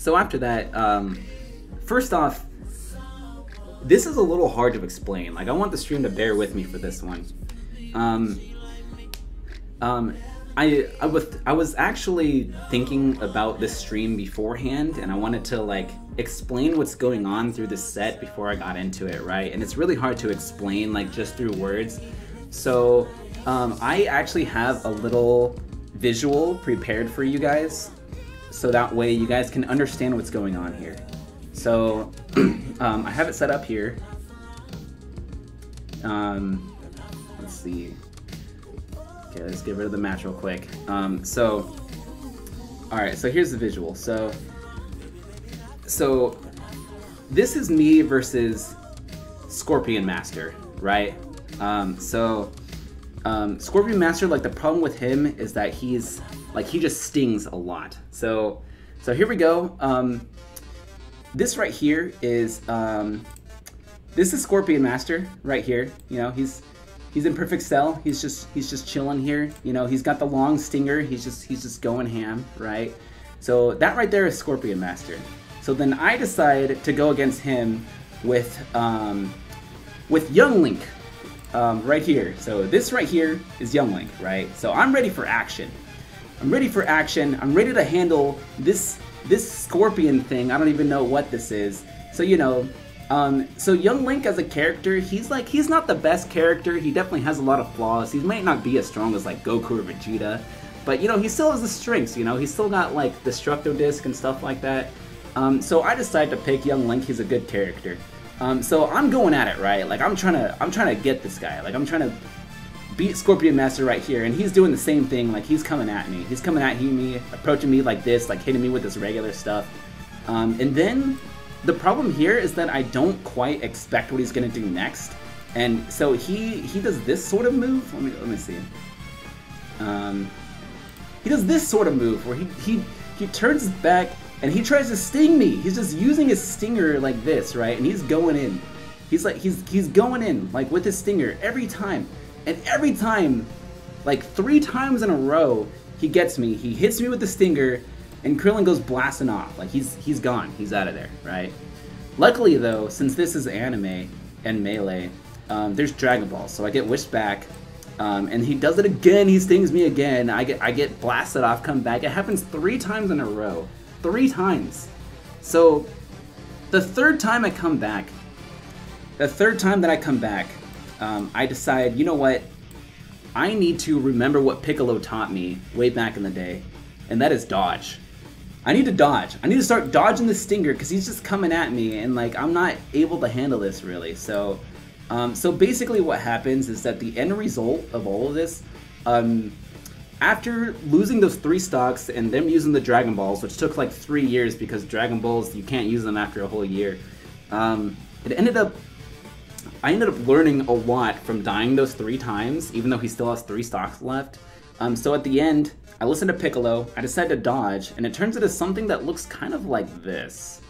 So after that, first off, this is a little hard to explain. Like, I want the stream to bear with me for this one. I was actually thinking about this stream beforehand, and I wanted to like explain what's going on through this set before I got into it, right? And it's really hard to explain like just through words. So I actually have a little visual prepared for you guys, so that way you guys can understand what's going on here. So I have it set up here. Let's see. Okay, let's get rid of the match real quick. Alright, so here's the visual. So this is me versus Scorpion Master, right? Scorpion Master, like, the problem with him is that he's, like, he just stings a lot. So here we go. This right here is, this is Scorpion Master right here. You know, he's in perfect cell. He's just chilling here. You know, he's got the long stinger. He's just going ham, right? So that right there is Scorpion Master. So then I decide to go against him with Young Link, right here. So this right here is Young Link, right? So I'm ready for action. I'm ready for action. I'm ready to handle this scorpion thing. I don't even know what this is. So, you know, so Young Link as a character, he's not the best character. He definitely has a lot of flaws. He might not be as strong as like Goku or Vegeta, but you know, he still has the strengths, you know. He's still got like Destructo Disc and stuff like that. So I decided to pick Young Link. He's a good character. So I'm going at it, right? Like I'm trying to get this guy. Like I'm trying to beat Scorpion Master right here, and he's doing the same thing. Like he's coming at me. He's coming at me, approaching me like this, like hitting me with this regular stuff. And then the problem here is that I don't quite expect what he's gonna do next. And so he does this sort of move. Let me see. He does this sort of move where he turns his back and he tries to sting me. He's just using his stinger like this, right? And he's going in. He's going in like with his stinger every time. And every time, like 3 times in a row, he gets me. He hits me with the stinger, and Krillin goes blasting off. Like he's gone. He's out of there, right? Luckily though, since this is anime and Melee, there's Dragon Balls, so I get wished back, and he does it again. He stings me again. I get blasted off, come back. It happens 3 times in a row. 3 times. So the 3rd time I come back, I decide, you know what? I need to remember what Piccolo taught me way back in the day, and that is dodge. I need to dodge. I need to start dodging the stinger because he's just coming at me, and like I'm not able to handle this really. So, so basically, what happens is that the end result of all of this, after losing those 3 stocks and them using the Dragon Balls, which took like 3 years because Dragon Balls you can't use them after a whole year, I ended up learning a lot from dying those 3 times, even though he still has 3 stocks left. So at the end, I listened to Piccolo, I decided to dodge, and it turns into something that looks kind of like this.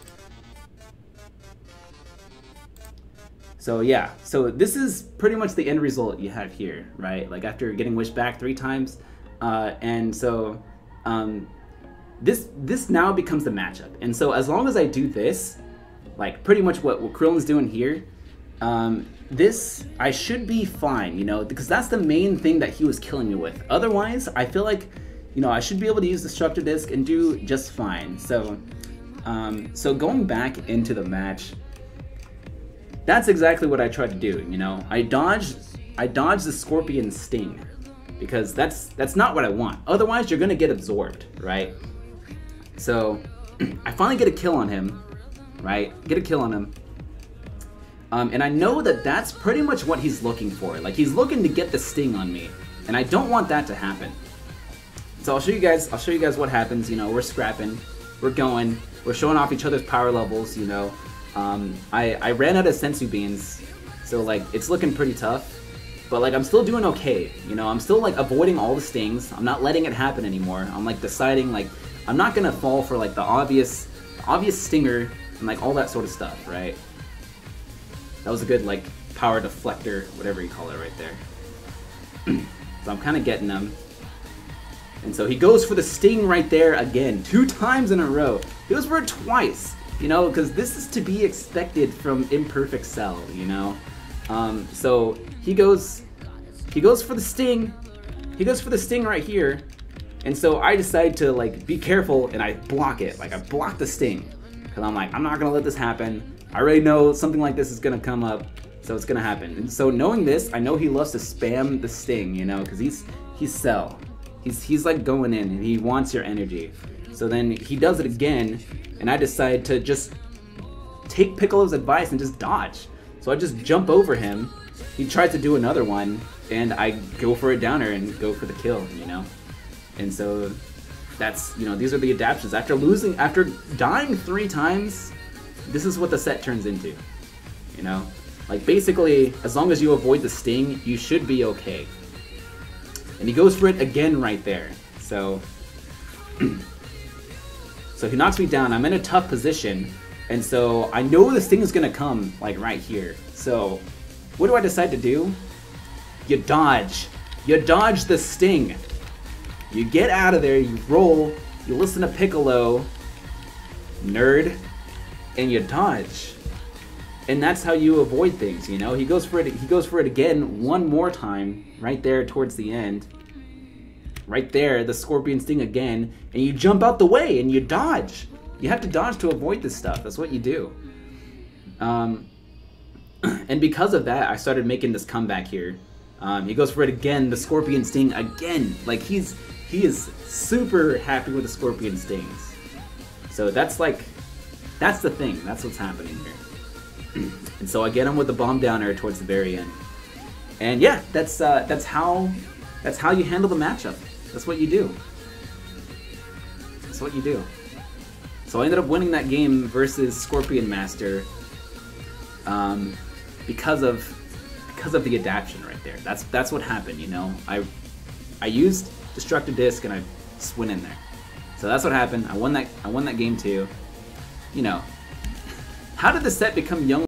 So yeah, so this is pretty much the end result you have here, right? Like after getting wished back 3 times, and so this now becomes the matchup. And so as long as I do this, like pretty much what Krillin's doing here, this, I should be fine, you know, because that's the main thing that he was killing me with. Otherwise, I feel like, you know, I should be able to use Destructo Disc and do just fine. So, so going back into the match, that's exactly what I tried to do, you know. I dodged the Scorpion Sting, because that's not what I want. Otherwise, you're gonna get absorbed, right? So, I finally get a kill on him, right? Get a kill on him. And I know that that's pretty much what he's looking for. Like, he's looking to get the sting on me, and I don't want that to happen. So I'll show you guys what happens. You know, we're scrapping, we're going, we're showing off each other's power levels, you know. I ran out of sensu beans, so like it's looking pretty tough, but like I'm still doing okay, you know. I'm still like avoiding all the stings. I'm not letting it happen anymore. I'm like deciding like I'm not gonna fall for like the obvious stinger and like all that sort of stuff, right? That was a good like power deflector, whatever you call it right there. So I'm kind of getting them. And so he goes for the sting right there again, 2 times in a row. He goes for it twice, you know, because this is to be expected from Imperfect Cell, you know. So he goes for the sting. He goes for the sting right here. And so I decide to like be careful and I block it. Like I block the sting. Cause I'm like, I'm not gonna let this happen. I already know something like this is gonna come up, so it's gonna happen. And so knowing this, I know he loves to spam the sting, you know, cause he's Cell. He's like going in and he wants your energy. So then he does it again, and I decide to just take Piccolo's advice and just dodge. So I just jump over him. He tries to do another one, and I go for a downer and go for the kill, you know? And so that's, you know, these are the adaptations. After dying 3 times, this is what the set turns into, you know? Like basically, as long as you avoid the sting, you should be okay. And he goes for it again right there. So, so he knocks me down. I'm in a tough position, and so I know this thing is gonna come like right here. So, what do I decide to do? You dodge. You dodge the sting. You get out of there. You roll. You listen to Piccolo, nerd, and you dodge. And that's how you avoid things, you know? He goes for it. He goes for it again one more time, right there towards the end. Right there, the scorpion sting again, and you jump out the way and you dodge. You have to dodge to avoid this stuff. That's what you do. And because of that, I started making this comeback here. He goes for it again, the scorpion sting again. Like he is super happy with the scorpion stings. So that's the thing. That's what's happening here. And so I get him with the bomb downer towards the very end. And yeah, that's how you handle the matchup. That's what you do. That's what you do. So I ended up winning that game versus Scorpion Master because of the adaptation right there. That's what happened, you know. I used Destructive Disc and I just went in there. So that's what happened. I won that game too. You know, how did the set become young?